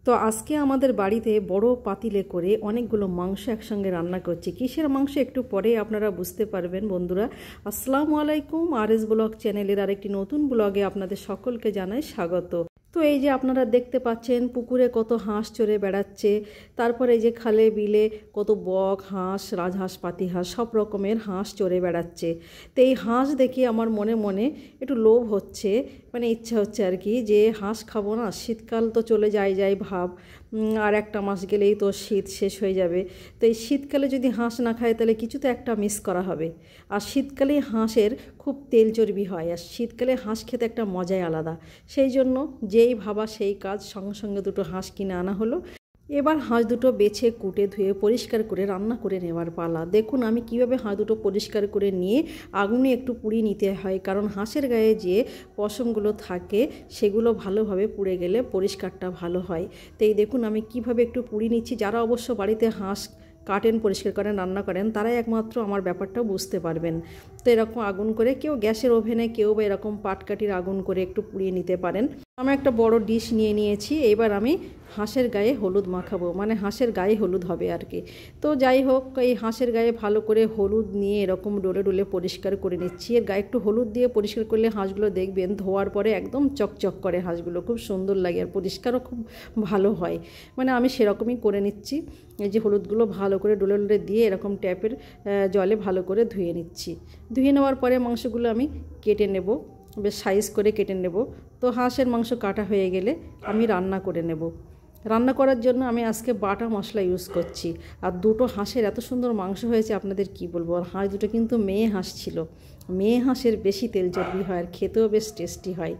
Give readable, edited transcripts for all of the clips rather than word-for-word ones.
তো আজকে আমাদের বাড়িতে বড় পাতিলে করে অনেকগুলো মাংস একসঙ্গে রান্না করছি। কিসের মাংস একটু পরে আপনারা বুঝতে পারবেন। বন্ধুরা, আসসালামু আলাইকুম। আরএস ব্লগ চ্যানেলের আরেকটি নতুন ব্লগে আপনাদের সকলকে জানাই স্বাগত। তো এই যে আপনারা দেখতে পাচ্ছেন পুকুরে কত হাঁস চড়ে বেড়াচ্ছে, তারপরে এই যে খালে বিলে কত বক, হাঁস, রাজহাঁস, পাতিহাঁস সব রকমের হাঁস চড়ে বেড়াচ্ছে। তো এই হাঁস দেখে আমার মনে মনে একটু লোভ হচ্ছে, মানে ইচ্ছা হচ্ছে আর কি, যে হাঁস খাবো না। শীতকাল তো চলে যায় ভাব, আর একটা মাস গেলেই তো শীত শেষ হয়ে যাবে। তো এই শীতকালে যদি হাঁস না খায় তাহলে কিছু তো একটা মিস করা হবে। আর শীতকালে হাঁসের খুব তেল চর্বি হয়, আর শীতকালে হাঁস খেতে একটা মজাই আলাদা। সেই জন্য যেই ভাবা সেই কাজ, সঙ্গে সঙ্গে দুটো হাঁস কিনে আনা হলো। এবার হাঁস দুটো বেছে কুটে ধুয়ে পরিষ্কার করে রান্না করে নেওয়ার পালা। দেখুন আমি কিভাবে হাঁস দুটো পরিষ্কার করে নিয়ে আগুনে একটু পুড়িয়ে নিতে হয়, কারণ হাঁসের গায়ে যে পশমগুলো থাকে সেগুলো ভালোভাবে পুড়ে গেলে পরিষ্কারটা ভালো হয়। তো এই দেখুন আমি কিভাবে একটু পুড়িয়ে নিচ্ছি। যারা অবশ্য বাড়িতে হাঁস কাটেন, পরিষ্কার করেন, রান্না করেন, তারাই একমাত্র আমার ব্যাপারটাও বুঝতে পারবেন। তো এরকম আগুন করে, কেউ গ্যাসের ওভেনে, কেউ বা এরকম পাটকাঠির আগুন করে একটু পুড়িয়ে নিতে পারেন। আমি একটা বড় ডিশ নিয়ে নিয়েছি। এবার আমি হাঁসের গায়ে হলুদ মাখাবো, মানে হাঁসের গায়ে হলুদ হবে আর কি। তো যাই হোক, এই হাঁসের গায়ে ভালো করে হলুদ নিয়ে এরকম ডলে ডলে পরিষ্কার করে নিচ্ছি। এর গায়ে একটু হলুদ দিয়ে পরিষ্কার করলে হাঁসগুলো দেখবেন ধোয়ার পরে একদম চকচক করে, হাঁসগুলো খুব সুন্দর লাগে আর পরিষ্কারও খুব ভালো হয়। মানে আমি সেরকমই করে নিচ্ছি। এই যে হলুদগুলো ভালো করে ডলে ডলে দিয়ে এরকম ট্যাপের জলে ভালো করে ধুয়ে নিচ্ছি। ধুয়ে নেওয়ার পরে মাংসগুলো আমি কেটে নেব, বেশ সাইজ করে কেটে নেব। তো হাঁসের মাংস কাটা হয়ে গেলে আমি রান্না করে নেব। রান্না করার জন্য আমি আজকে বাটা মশলা ইউজ করছি। আর দুটো হাঁসের এত সুন্দর মাংস হয়েছে আপনাদের কি বলবো। আর হাঁস দুটো কিন্তু মেয়ে হাঁস ছিল। মেয়ে হাঁসের বেশি তেল চর্বি হয় আর খেতেও বেশ টেস্টি হয়,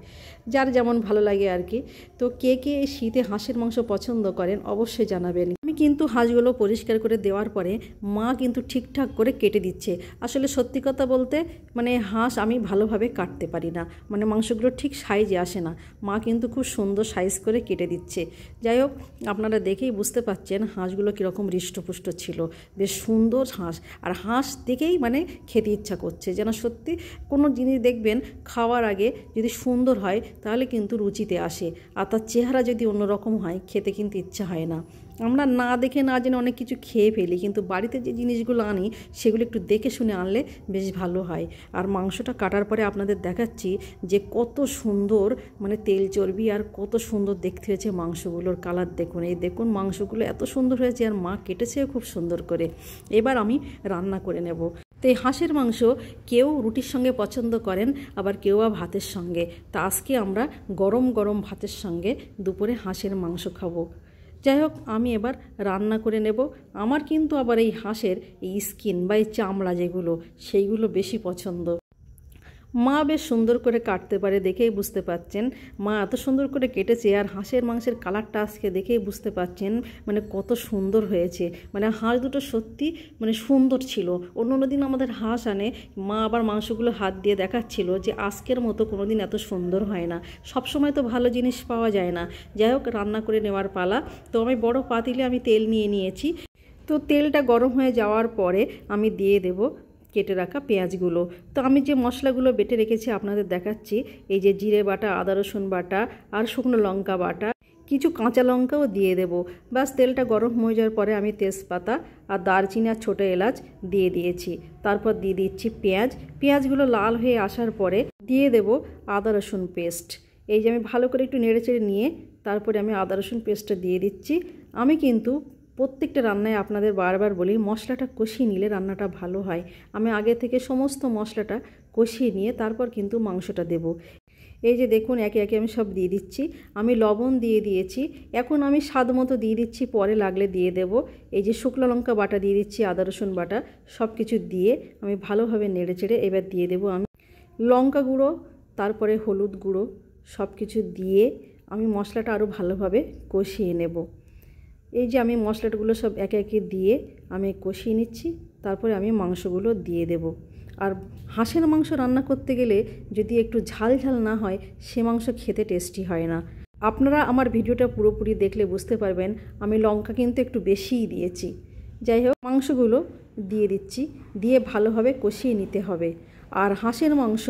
যার যেমন ভালো লাগে আর কি। তো কে কে এই শীতে হাঁসের মাংস পছন্দ করেন অবশ্যই জানাবেন। আমি কিন্তু হাঁসগুলো পরিষ্কার করে দেওয়ার পরে মা কিন্তু ঠিকঠাক করে কেটে দিচ্ছে। আসলে সত্যি কথা বলতে মানে হাঁস আমি ভালোভাবে কাটতে পারি না, মানে মাংসগুলো ঠিক সাইজে আসে না। মা কিন্তু খুব সুন্দর সাইজ করে কেটে দিচ্ছে। যাই হোক, আপনারা দেখেই বুঝতে পাচ্ছেন হাঁসগুলো কীরকম হৃষ্টপুষ্ট ছিল, বেশ সুন্দর হাঁস। আর হাঁস দেখেই মানে খেতে ইচ্ছা করছে, যেন সত্যি কোনো জিনিস দেখবেন খাওয়ার আগে যদি সুন্দর হয় তাহলে কিন্তু রুচিতে আসে, আর তার চেহারা যদি অন্যরকম হয় খেতে কিন্তু ইচ্ছা হয় না। আমরা না দেখে না জেনে অনেক কিছু খেয়ে ফেলি, কিন্তু বাড়িতে যে জিনিসগুলো আনি সেগুলো একটু দেখে শুনে আনলে বেশ ভালো হয়। আর মাংসটা কাটার পরে আপনাদের দেখাচ্ছি যে কত সুন্দর মানে তেল চর্বি, আর কত সুন্দর দেখতে হয়েছে মাংসগুলোর কালার। দেখুন, এই দেখুন মাংসগুলো এত সুন্দর হয়েছে, আর মা কেটেছেও খুব সুন্দর করে। এবার আমি রান্না করে নেব। তো এই হাঁসের মাংস কেউ রুটির সঙ্গে পছন্দ করেন, আবার কেউ বা ভাতের সঙ্গে। তা আজকে আমরা গরম গরম ভাতের সঙ্গে দুপুরে হাঁসের মাংস খাবো। যাই হোক, আমি এবার রান্না করে নেব। আমার কিন্তু আবার এই হাঁসের এই স্কিন বা এই চামড়া যেগুলো, সেইগুলো বেশি পছন্দ। মা বেশ সুন্দর করে কাটতে পারে, দেখেই বুঝতে পাচ্ছেন। মা এত সুন্দর করে কেটেছে, আর হাঁসের মাংসের কালারটা আজকে দেখেই বুঝতে পাচ্ছেন মানে কত সুন্দর হয়েছে। মানে হাঁস দুটো সত্যি মানে সুন্দর ছিল। অন্য দিন আমাদের হাঁস আনে, মা আবার মাংসগুলো হাত দিয়ে দেখাচ্ছিল যে আজকের মতো কোনো দিন এত সুন্দর হয় না। সবসময় তো ভালো জিনিস পাওয়া যায় না। যাই হোক, রান্না করে নেওয়ার পালা। তো আমি বড় পাতিলে আমি তেল নিয়ে নিয়েছি। তো তেলটা গরম হয়ে যাওয়ার পরে আমি দিয়ে দেব কেটে রাখা পেঁয়াজগুলো। তো আমি যে মশলাগুলো বেটে রেখেছি আপনাদের দেখাচ্ছি। এই যে জিরে বাটা, আদা রসুন বাটা, আর শুকনো লঙ্কা বাটা, কিছু কাঁচা লঙ্কাও দিয়ে দেব। বাস তেলটা গরম হয়ে যাওয়ার পরে আমি তেজপাতা আর দারচিনি আর ছোটো এলাচ দিয়ে দিয়েছি। তারপর দিয়ে দিচ্ছি পেঁয়াজ। পেঁয়াজগুলো লাল হয়ে আসার পরে দিয়ে দেব আদা রসুন পেস্ট। এই যে আমি ভালো করে একটু নেড়েচেড়ে নিয়ে তারপরে আমি আদা রসুন পেস্টটা দিয়ে দিচ্ছি। আমি কিন্তু প্রত্যেকটা রান্নায় আপনাদের বারবার বলি মশলাটা কষিয়ে নিলে রান্নাটা ভালো হয়। আমি আগে থেকে সমস্ত মশলাটা কষিয়ে নিয়ে তারপর কিন্তু মাংসটা দেব। এই যে দেখুন একে একে আমি সব দিয়ে দিচ্ছি। আমি লবণ দিয়ে দিয়েছি, এখন আমি স্বাদ মতো দিয়ে দিচ্ছি, পরে লাগলে দিয়ে দেব। এই যে শুকনো লঙ্কা বাটা দিয়ে দিচ্ছি, আদা রসুন বাটা, সব কিছু দিয়ে আমি ভালোভাবে নেড়েচেড়ে এবার দিয়ে দেব আমি লঙ্কা গুঁড়ো, তারপরে হলুদ গুঁড়ো, সব কিছু দিয়ে আমি মশলাটা আরও ভালোভাবে কষিয়ে নেব। এই যে আমি মশলাগুলো সব একে একে দিয়ে আমি কষিয়ে নিচ্ছি, তারপরে আমি মাংসগুলো দিয়ে দেব। আর হাঁসের মাংস রান্না করতে গেলে যদি একটু ঝাল ঝাল না হয় সে মাংস খেতে টেস্টি হয় না। আপনারা আমার ভিডিওটা পুরোপুরি দেখলে বুঝতে পারবেন আমি লঙ্কা কিন্তু একটু বেশিই দিয়েছি। যাই হোক, মাংসগুলো দিয়ে দিচ্ছি, দিয়ে ভালোভাবে কষিয়ে নিতে হবে। আর হাঁসের মাংস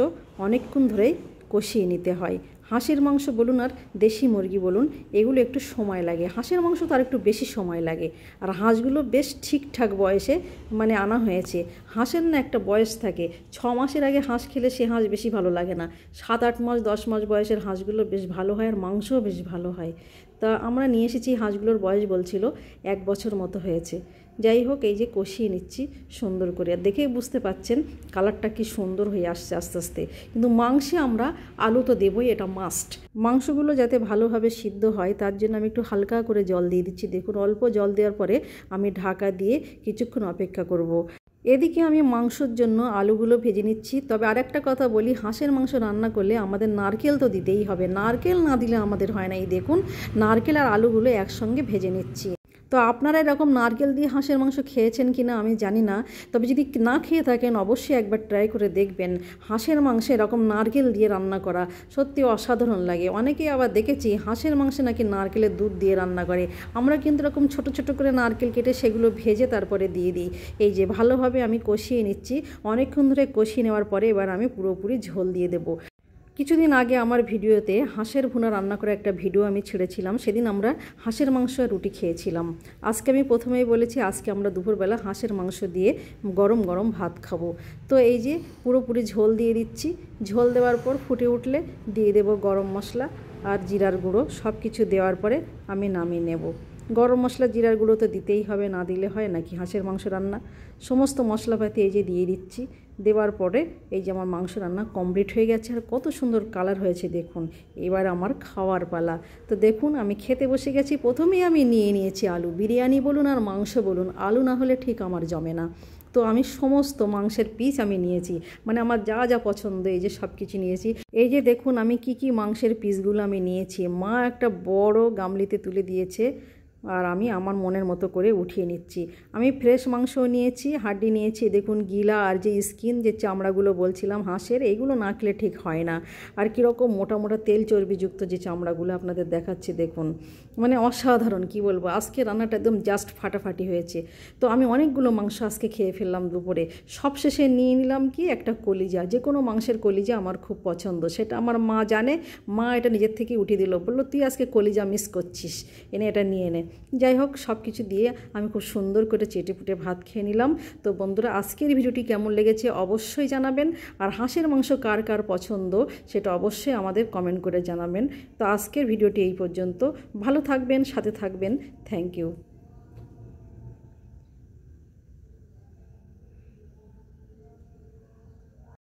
অনেকক্ষণ ধরেই কষিয়ে নিতে হয়। হাঁসের মাংস বলুন আর দেশি মুরগি বলুন, এগুলো একটু সময় লাগে। হাঁসের মাংস তার একটু বেশি সময় লাগে। আর হাঁসগুলো বেশ ঠিকঠাক বয়সে মানে আনা হয়েছে। হাঁসের না একটা বয়স থাকে, 6 মাসের আগে হাঁস খেলে সে হাঁস বেশি ভালো লাগে না। 7-8 মাস 10 মাস বয়সের হাঁসগুলো বেশ ভালো হয়, আর মাংসও বেশ ভালো হয়। তা আমরা নিয়ে এসেছি, হাঁসগুলোর বয়স বলছিল 1 বছর মতো হয়েছে। যাই হোক, এই যে কষিয়ে নিচ্ছি সুন্দর করে, আর দেখেই বুঝতে পাচ্ছেন কালারটা কি সুন্দর হয়ে আসছে আস্তে আস্তে। কিন্তু মাংসে আমরা আলু তো দেবই, এটা মাস্ট। মাংসগুলো যাতে ভালোভাবে সিদ্ধ হয় তার জন্য আমি একটু হালকা করে জল দিয়ে দিচ্ছি। দেখুন, অল্প জল দেওয়ার পরে আমি ঢাকা দিয়ে কিছুক্ষণ অপেক্ষা করব। এদিকে আমি মাংসর জন্য আলুগুলো ভেজে নিচ্ছি। তবে আরেকটা কথা বলি, হাঁসের মাংস রান্না করলে আমাদের নারকেল তো দিতেই হবে, নারকেল না দিলে আমাদের হয় না। এই দেখুন, নারকেল আর আলুগুলো একসঙ্গে ভেজে নিচ্ছি। তো আপনারা এরকম নারকেল দিয়ে হাঁসের মাংস খেয়েছেন কি না আমি জানি না, তবে যদি না খেয়ে থাকেন অবশ্যই একবার ট্রাই করে দেখবেন। হাঁসের মাংসে এরকম নারকেল দিয়ে রান্না করা সত্যি অসাধারণ লাগে। অনেকেই আবার দেখেছি হাঁসের মাংসে নাকি নারকেলের দুধ দিয়ে রান্না করে। আমরা কিন্তু এরকম ছোট ছোট করে নারকেল কেটে সেগুলো ভেজে তারপরে দিয়ে দিই। এই যে ভালোভাবে আমি কষিয়ে নিচ্ছি। অনেকক্ষণ ধরে কষিয়ে নেওয়ার পরে এবার আমি পুরোপুরি ঝোল দিয়ে দেবো। কিছুদিন আগে আমার ভিডিওতে হাঁসের ভুনা রান্না করে একটা ভিডিও আমি ছেড়েছিলাম। সেদিন আমরা হাঁসের মাংস আর রুটি খেয়েছিলাম। আজকে আমি প্রথমেই বলেছি আজকে আমরা দুপুরবেলা হাঁসের মাংস দিয়ে গরম গরম ভাত খাবো। তো এই যে পুরোপুরি ঝোল দিয়ে দিচ্ছি। ঝোল দেওয়ার পর ফুটে উঠলে দিয়ে দেব গরম মশলা আর জিরার গুঁড়ো। সব কিছু দেওয়ার পরে আমি নামিয়ে নেব। গরম মশলা জিরার গুঁড়ো তো দিতেই হবে, না দিলে হয় নাকি হাঁসের মাংস রান্না। সমস্ত মশলাপাতি এই যে দিয়ে দিচ্ছি। দেওয়ার পরে এই যে আমার মাংস রান্না কমপ্লিট হয়ে গেছে, আর কত সুন্দর কালার হয়েছে দেখুন। এবার আমার খাওয়ার পালা। তো দেখুন আমি খেতে বসে গেছি। প্রথমেই আমি নিয়ে নিয়েছি আলু। বিরিয়ানি বলুন আর মাংস বলুন, আলু না হলে ঠিক আমার জমে না। তো আমি সমস্ত মাংসের পিস আমি নিয়েছি, মানে আমার যা যা পছন্দ এই যে সব কিছু নিয়েছি। এই যে দেখুন আমি কি মাংসের পিসগুলো আমি নিয়েছি। মা একটা বড় গামলিতে তুলে দিয়েছে, আর আমি আমার মনের মতো করে উঠিয়ে নিচ্ছি। আমি ফ্রেশ মাংসও নিয়েছি, হাড্ডি নিয়েছি। দেখুন গিলা আর যে স্কিন, যে চামড়াগুলো বলছিলাম হাঁসের, এইগুলো না খেলে ঠিক হয় না। আর কীরকম মোটা মোটা তেল চর্বিযুক্ত যে চামড়াগুলো আপনাদের দেখাচ্ছি দেখুন, মানে অসাধারণ কি বলবো। আজকে রান্নাটা একদম জাস্ট ফাটাফাটি হয়েছে। তো আমি অনেকগুলো মাংস আজকে খেয়ে ফেললাম দুপুরে। সবশেষে নিয়ে নিলাম কি একটা কলিজা। যে কোনো মাংসের কলিজা আমার খুব পছন্দ, সেটা আমার মা জানে। মা এটা নিজের থেকে উঠিয়ে দিল, বললো তুই আজকে কলিজা মিস করছিস, এনে এটা নিয়ে নে। যাই হোক, সব কিছু দিয়ে আমি খুব সুন্দর করে চেটেপুটে ভাত খেয়ে নিলাম। তো বন্ধুরা, আজকের ভিডিওটি কেমন লেগেছে অবশ্যই জানাবেন। আর হাঁসের মাংস কার কার পছন্দ সেটা অবশ্যই আমাদের কমেন্ট করে জানাবেন। তো আজকের ভিডিওটি এই পর্যন্ত। ভালো থাকবেন, সাথে থাকবেন। Thank you.